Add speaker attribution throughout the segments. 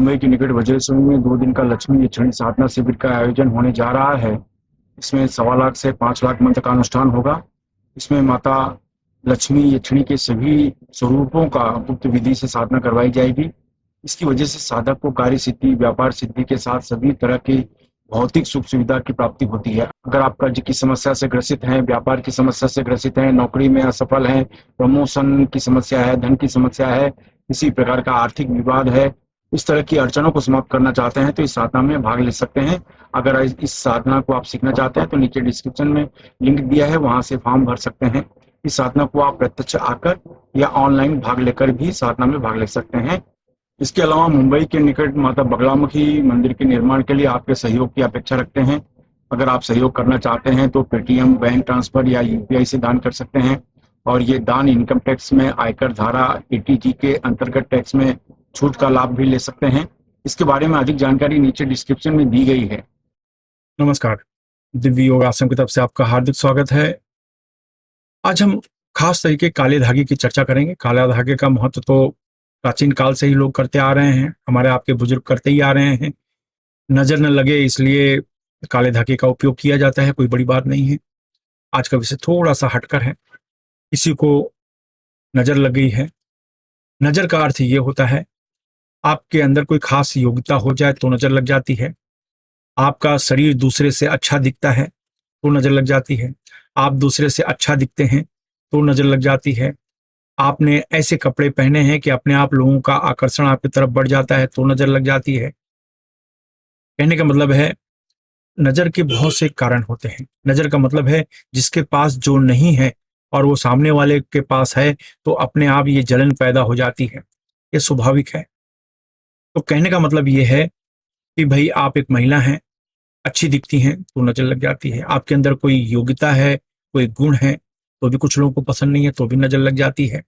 Speaker 1: मुंबई के निकट वज्रेश्वरी में 2 दिन का लक्ष्मी यक्षिणी साधना शिविर का आयोजन होने जा रहा है। इसमें 1.25 लाख से 5 लाख मंत्र का अनुष्ठान होगा। इसमें माता लक्ष्मी यक्षिणी के सभी स्वरूपों का गुप्त विधि से साधना करवाई जाएगी। इसकी वजह से साधक को कार्य सिद्धि, व्यापार सिद्धि के साथ सभी तरह की भौतिक सुख सुविधा की प्राप्ति होती है। अगर आप कर्ज की समस्या से ग्रसित हैं, व्यापार की समस्या से ग्रसित हैं, नौकरी में असफल हैं, प्रमोशन की समस्या है, धन की समस्या है, किसी प्रकार का आर्थिक विवाद है, इस तरह की अड़चनों को समाप्त करना चाहते हैं तो इस साधना में भाग ले सकते हैं। अगर इस साधना को आप सीखना चाहते हैं तो नीचे डिस्क्रिप्शन में लिंक दिया है, वहां से फॉर्म भर सकते हैं। इस साधना को आप प्रत्यक्ष आकर या ऑनलाइन भाग लेकर भी साधना में भाग ले सकते हैं। इसके अलावा मुंबई के निकट माता बगलामुखी मंदिर के निर्माण के लिए आपके सहयोग की अपेक्षा रखते हैं। अगर आप सहयोग करना चाहते हैं तो पेटीएम, बैंक ट्रांसफर या यूपीआई से दान कर सकते हैं और ये दान इनकम टैक्स में आयकर धारा 80G के अंतर्गत टैक्स में छूट का लाभ भी ले सकते हैं। इसके बारे में अधिक जानकारी नीचे डिस्क्रिप्शन में दी गई है।
Speaker 2: नमस्कार, दिव्य योग आश्रम की तरफ से आपका हार्दिक स्वागत है। आज हम खास तरीके काले धागे की चर्चा करेंगे। काला धागे का महत्व तो प्राचीन काल से ही लोग करते आ रहे हैं, हमारे आपके बुजुर्ग करते ही आ रहे हैं। नजर न लगे इसलिए काले धागे का उपयोग किया जाता है, कोई बड़ी बात नहीं है। आज का विषय थोड़ा सा हटकर है। किसी को नजर लग गई है, नजर का अर्थ ये होता है आपके अंदर कोई खास योग्यता हो जाए तो नजर लग जाती है। आपका शरीर दूसरे से अच्छा दिखता है तो नजर लग जाती है। आप दूसरे से अच्छा दिखते हैं तो नजर लग जाती है। आपने ऐसे कपड़े पहने हैं कि अपने आप लोगों का आकर्षण आपकी तरफ बढ़ जाता है तो नजर लग जाती है। कहने का मतलब है नजर के बहुत से कारण होते हैं। नजर का मतलब है जिसके पास जो नहीं है और वो सामने वाले के पास है तो अपने आप ये जलन पैदा हो जाती है, ये स्वाभाविक है। तो कहने का मतलब ये है कि भाई आप एक महिला हैं, अच्छी दिखती हैं तो नजर लग जाती है। आपके अंदर कोई योग्यता है, कोई गुण है तो भी कुछ लोगों को पसंद नहीं है तो भी नजर लग जाती है।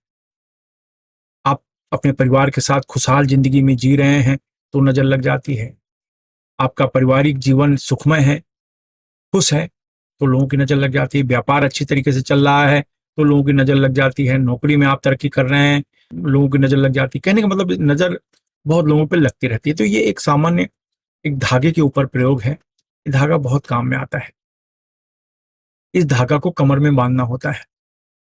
Speaker 2: आप अपने परिवार के साथ खुशहाल जिंदगी में जी रहे हैं तो नजर लग जाती है। आपका पारिवारिक जीवन सुखमय है, खुश है तो लोगों की नजर लग जाती है। व्यापार अच्छी तरीके से चल रहा है तो लोगों की नजर लग जाती है। नौकरी में आप तरक्की कर रहे हैं, लोगों की नजर लग जाती है। कहने का मतलब नजर बहुत लोगों पर लगती रहती है। तो ये एक सामान्य एक धागे के ऊपर प्रयोग है। ये धागा बहुत काम में आता है। इस धागा को कमर में बांधना होता है।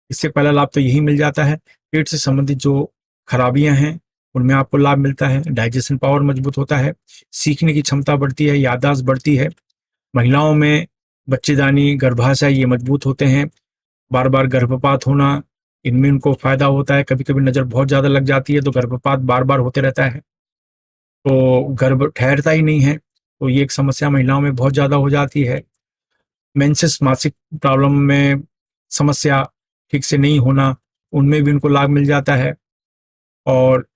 Speaker 2: इससे पहला लाभ तो यही मिल जाता है, पेट से संबंधित जो खराबियां हैं उनमें आपको लाभ मिलता है। डाइजेशन पावर मजबूत होता है, सीखने की क्षमता बढ़ती है, याददाश्त बढ़ती है। महिलाओं में बच्चेदानी, गर्भाशय ये मजबूत होते हैं। बार बार गर्भपात होना, इनमें उनको फायदा होता है। कभी कभी नजर बहुत ज्यादा लग जाती है तो गर्भपात बार बार होते रहता है तो गर्भ ठहरता ही नहीं है, तो ये एक समस्या महिलाओं में बहुत ज्यादा हो जाती है। मेंसेस, मासिक प्रॉब्लम में समस्या ठीक से नहीं होना, उनमें भी उनको लाभ मिल जाता है। और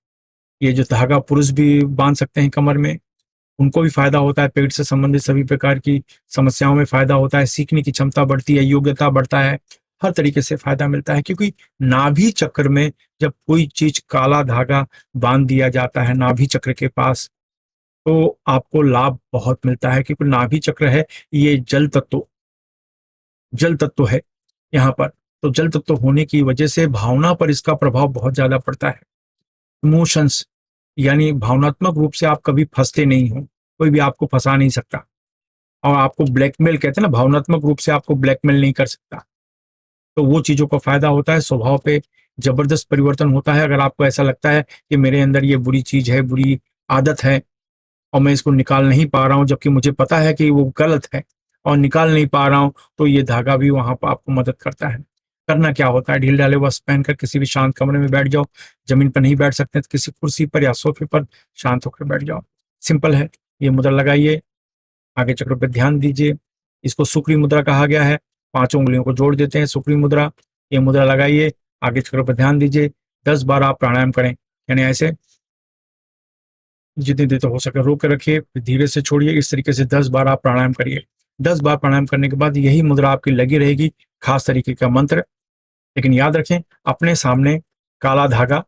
Speaker 2: ये जो धागा पुरुष भी बांध सकते हैं कमर में, उनको भी फायदा होता है। पेट से संबंधित सभी प्रकार की समस्याओं में फायदा होता है। सीखने की क्षमता बढ़ती है, योग्यता बढ़ता है, हर तरीके से फायदा मिलता है। क्योंकि नाभि चक्र में जब कोई चीज काला धागा बांध दिया जाता है नाभि चक्र के पास तो आपको लाभ बहुत मिलता है। क्योंकि नाभि चक्र है ये जल तत्व है यहाँ पर। तो जल तत्व होने की वजह से भावना पर इसका प्रभाव बहुत ज्यादा पड़ता है। इमोशंस यानी भावनात्मक रूप से आप कभी फंसते नहीं हो, कोई भी आपको फंसा नहीं सकता। और आपको ब्लैकमेल कहते हैं ना, भावनात्मक रूप से आपको ब्लैकमेल नहीं कर सकता। तो वो चीजों का फायदा होता है। स्वभाव पे जबरदस्त परिवर्तन होता है। अगर आपको ऐसा लगता है कि मेरे अंदर ये बुरी चीज है, बुरी आदत है और मैं इसको निकाल नहीं पा रहा हूं, जबकि मुझे पता है कि वो गलत है और निकाल नहीं पा रहा हूं, तो ये धागा भी वहां पर आपको मदद करता है। करना क्या होता है, ढील ढाले वस्त्र पहनकर किसी भी शांत कमरे में बैठ जाओ। जमीन पर नहीं बैठ सकते तो किसी कुर्सी पर या सोफे पर शांत होकर बैठ जाओ। सिंपल है। ये मुद्रा लगाइए, आगे चक्रों पर ध्यान दीजिए। इसको सुक्री मुद्रा कहा गया है। 5 उंगलियों को जोड़ देते हैं, सुक्री मुद्रा। ये मुद्रा लगाइए, आगे चक्रों पर ध्यान दीजिए। 10 बार आप प्राणायाम करें, यानी ऐसे जितनी देर तक हो सके रोक के रखिए, फिर धीरे से छोड़िए। इस तरीके से 10 बार आप प्राणायाम करिए। 10 बार प्राणायाम करने के बाद यही मुद्रा आपकी लगी रहेगी, खास तरीके का मंत्र। लेकिन याद रखें, अपने सामने काला धागा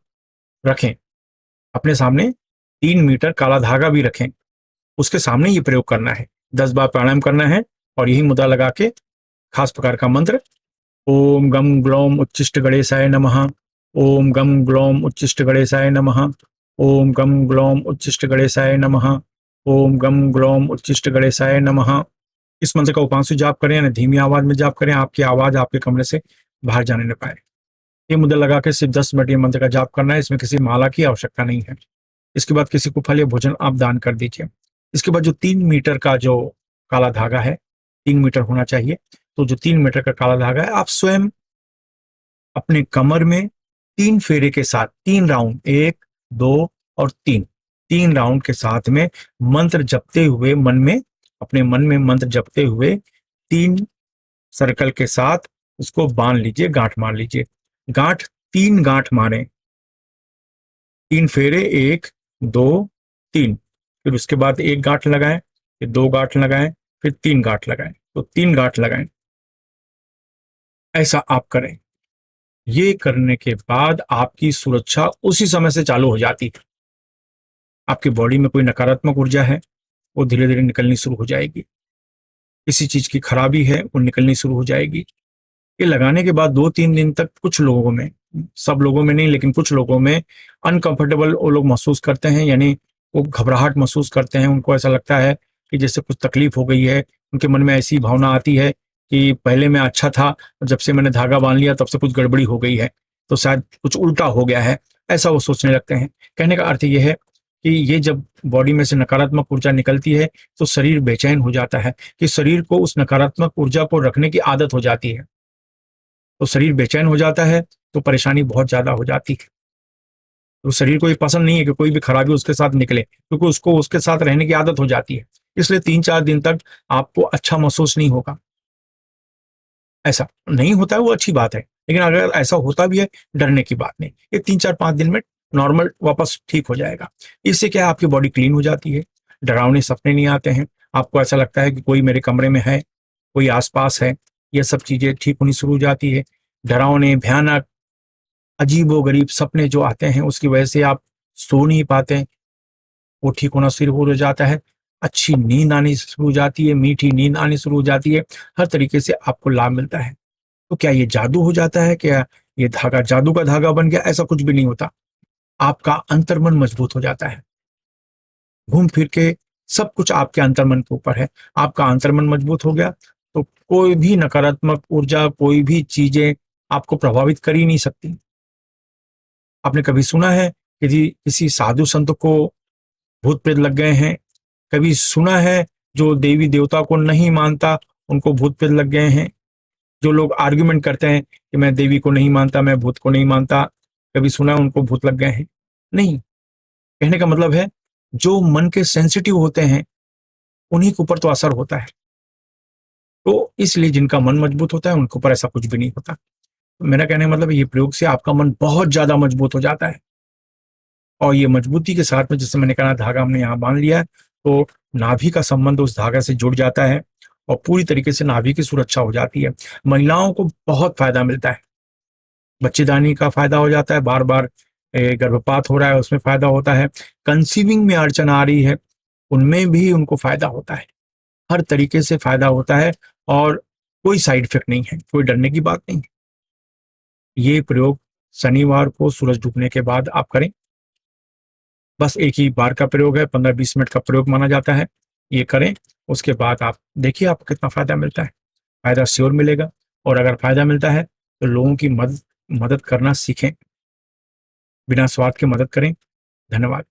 Speaker 2: रखें। अपने सामने 3 मीटर काला धागा भी रखें, उसके सामने ये प्रयोग करना है। 10 बार प्राणायाम करना है और यही मुद्रा लगा के खास प्रकार का मंत्र, ओम गम ग्लौम उच्चिष्ट गणेशाय नमः, ओम गम ग्लौम उच्चिष्ट गणेशाय नमः, ओम गम ग्लोम उच्चिष्ट गणेशाय नमः। ओम गम ग्लोम उच्चिष्ट गणेशाय नमः। इस मंत्र का उपांशु जाप करें, यानी धीमी आवाज में जाप करें, आपकी आवाज आपके कमरे से बाहर जाने न पाए। ये मुद्रा लगा के सिर्फ 10 मिनट ये मंत्र का जाप करना है, इसमें किसी माला की आवश्यकता नहीं है। इसके बाद किसी को फल या भोजन आप दान कर दीजिए। इसके बाद जो 3 मीटर का जो काला धागा है, 3 मीटर होना चाहिए, तो जो 3 मीटर का काला धागा है, आप स्वयं अपने कमर में 3 फेरे के साथ 3 राउंड, 1, 2 और 3 राउंड के साथ में मंत्र जपते हुए मन में, अपने मन में मंत्र जपते हुए 3 सर्कल के साथ उसको बांध लीजिए, गांठ मार लीजिए। गांठ 3 गांठ मारें, 3 फेरे, 1, 2, 3। फिर उसके बाद 1 गांठ लगाएं, फिर 2 गांठ लगाएं, फिर 3 गांठ लगाएं, तो 3 गांठ लगाएं। ऐसा आप करें। ये करने के बाद आपकी सुरक्षा उसी समय से चालू हो जाती है। आपकी बॉडी में कोई नकारात्मक ऊर्जा है, वो धीरे धीरे निकलनी शुरू हो जाएगी। किसी चीज की खराबी है, वो निकलनी शुरू हो जाएगी। ये लगाने के बाद 2-3 दिन तक कुछ लोगों में, सब लोगों में नहीं, लेकिन कुछ लोगों में अनकंफर्टेबल वो लोग महसूस करते हैं, यानी वो घबराहट महसूस करते हैं। उनको ऐसा लगता है कि जैसे कुछ तकलीफ हो गई है। उनके मन में ऐसी भावना आती है कि पहले मैं अच्छा था, जब से मैंने धागा बांध लिया तब से कुछ गड़बड़ी हो गई है, तो शायद कुछ उल्टा हो गया है, ऐसा वो सोचने लगते हैं। कहने का अर्थ ये है कि ये जब बॉडी में से नकारात्मक ऊर्जा निकलती है तो शरीर बेचैन हो जाता है, कि शरीर को उस नकारात्मक ऊर्जा को रखने की आदत हो जाती है। तो शरीर बेचैन हो जाता है, तो परेशानी बहुत ज्यादा हो जाती है। तो शरीर को ये पसंद नहीं है कि कोई भी खराबी उसके साथ निकले, क्योंकि उसको उसके साथ रहने की आदत हो जाती है। इसलिए 3-4 दिन तक आपको अच्छा महसूस नहीं होगा। ऐसा नहीं होता है वो अच्छी बात है, लेकिन अगर ऐसा होता भी है, डरने की बात नहीं। ये 3-4-5 दिन में नॉर्मल वापस ठीक हो जाएगा। इससे क्या है, आपकी बॉडी क्लीन हो जाती है, डरावने सपने नहीं आते हैं, आपको ऐसा लगता है कि कोई मेरे कमरे में है, कोई आसपास है। ये सब चीजें ठीक होनी शुरू हो जाती है। डरावने, भयानक, अजीबो-गरीब सपने जो आते हैं, उसकी वजह से आप सो नहीं पाते हैं, वो ठीक होना शुरू हो जाता है। अच्छी नींद आनी शुरू हो जाती है, मीठी नींद आनी शुरू हो जाती है। हर तरीके से आपको लाभ मिलता है। तो क्या ये जादू हो जाता है? क्या ये धागा जादू का धागा बन गया? ऐसा कुछ भी नहीं होता। आपका अंतर्मन मजबूत हो जाता है। घूम फिर के सब कुछ आपके अंतर्मन के ऊपर है। आपका अंतर्मन मजबूत हो गया, तो कोई भी नकारात्मक ऊर्जा, कोई भी चीजें आपको प्रभावित कर ही नहीं सकती। आपने कभी सुना है कि जी किसी साधु संत को भूत प्रेत लग गए हैं? कभी सुना है जो देवी देवता को नहीं मानता, उनको भूत प्रेत लग गए हैं? जो लोग आर्ग्यूमेंट करते हैं कि मैं देवी को नहीं मानता, मैं भूत को नहीं मानता, कभी सुना है उनको भूत लग गए हैं? नहीं। कहने का मतलब है, जो मन के सेंसिटिव होते हैं, उन्हीं के ऊपर तो असर होता है। तो इसलिए जिनका मन मजबूत होता है, उनके ऊपर ऐसा कुछ भी नहीं होता। तो मेरा कहने का मतलब है, ये प्रयोग से आपका मन बहुत ज्यादा मजबूत हो जाता है। और ये मजबूती के साथ में, जैसे मैंने कहा, धागा हमने यहाँ बांध लिया है, तो नाभि का संबंध उस धागा से जुड़ जाता है और पूरी तरीके से नाभि की सुरक्षा हो जाती है। महिलाओं को बहुत फायदा मिलता है। बच्चेदानी का फायदा हो जाता है, बार बार गर्भपात हो रहा है उसमें फायदा होता है, कंसीविंग में अड़चन आ रही है उनमें भी उनको फायदा होता है। हर तरीके से फायदा होता है और कोई साइड इफेक्ट नहीं है, कोई डरने की बात नहीं। ये प्रयोग शनिवार को सूरज डूबने के बाद आप करें। बस एक ही बार का प्रयोग है, 15-20 मिनट का प्रयोग माना जाता है। ये करें, उसके बाद आप देखिए आपको कितना फायदा मिलता है। फायदा श्योर मिलेगा। और अगर फायदा मिलता है तो लोगों की मदद मदद करना सीखें, बिना स्वार्थ के मदद करें। धन्यवाद।